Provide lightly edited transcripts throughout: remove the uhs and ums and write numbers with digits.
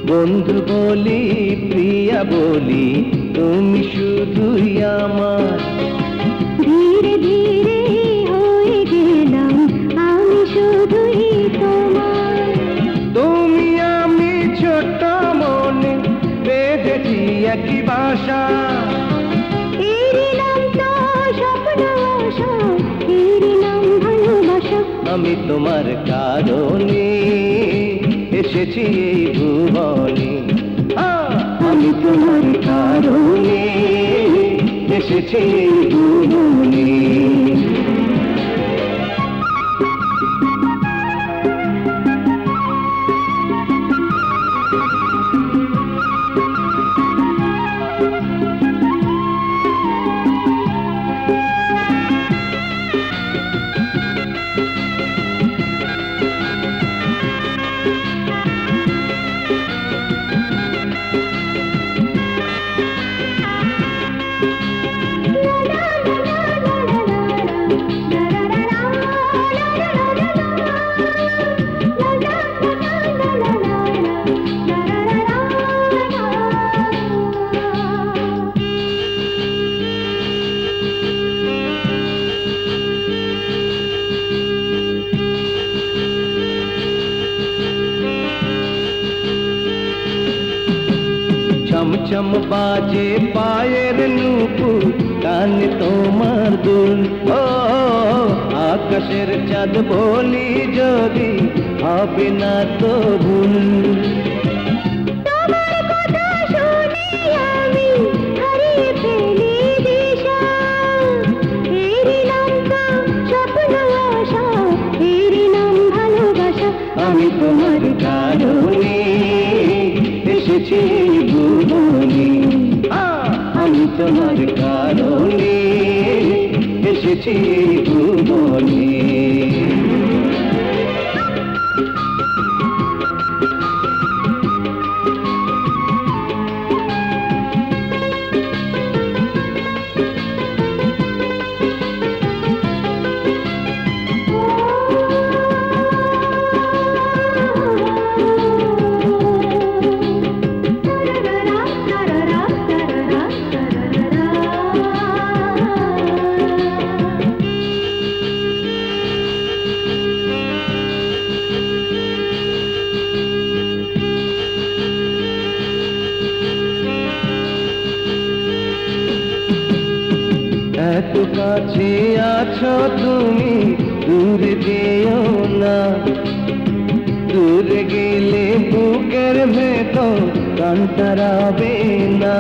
বন্ধু বলি প্রিয়া বলি তুমি শুধুই আমার। ধীরে ধীরে হয়ে গেলাম আমি শুধুই তোমার। তুমি আমি ছোট মনে বেঁধেছি একই বাসা। এরই নাম তো স্বপ্ন আশা, এরই নাম ভালোবাসা। আমি তোমার কারণে এসেছি এই ভুবনে। আমি তোমার কারণে এসেছি এই ভুবনে। চমচম বাজে পায়ের নুপুর, কানে তোমার দুল। ও আকাশের চাঁদ বলি যদি হবে না তো ভুল। তোমার কথা শুনে আমি হারিয়ে ফেলি দিশা। এরই নাম তো স্বপ্ন আশা, এরই নাম ভালোবাসা। আমি তোমার কারণে এসেছি ভুবনে। আমি তোমার কারণে এসেছি ভুবনে। এত কাছে আছো তুমি, দূরে যেও না। দূরে গেলে বুকের ভেতর প্রাণটা রবে না।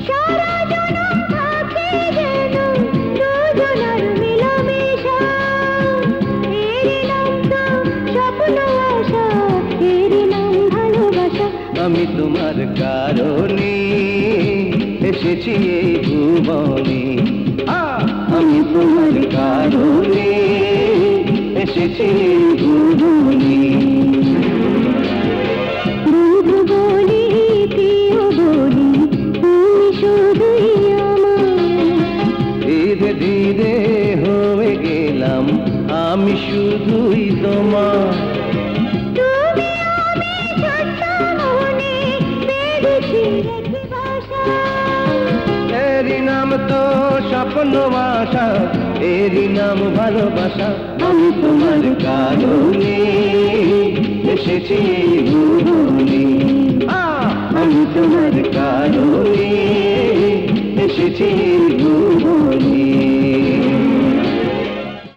সারা জনম থাকে যেন দুজনার মেলামেশা। এরই নাম তো স্বপ্ন আশা, এরই নাম ভালোবাসা। আমি তোমার কারণে এসেছি এই ভুবনে। আমি তোমার কারণে এসেছি এই ভুবনে। বন্ধু বলি প্রিয় বলি তুমি শুধুই আমার। ধীরে ধীরে হয়ে গেলাম আমি শুধুই তোমার। তুমি আমি ছোট্ট মনে বেঁধেছি একই বাসা। এরই নাম তো স্বপ্ন আশা, এরই নাম ভালোবাসা। আমি তোমার কারণে এসেছি ভুবনে।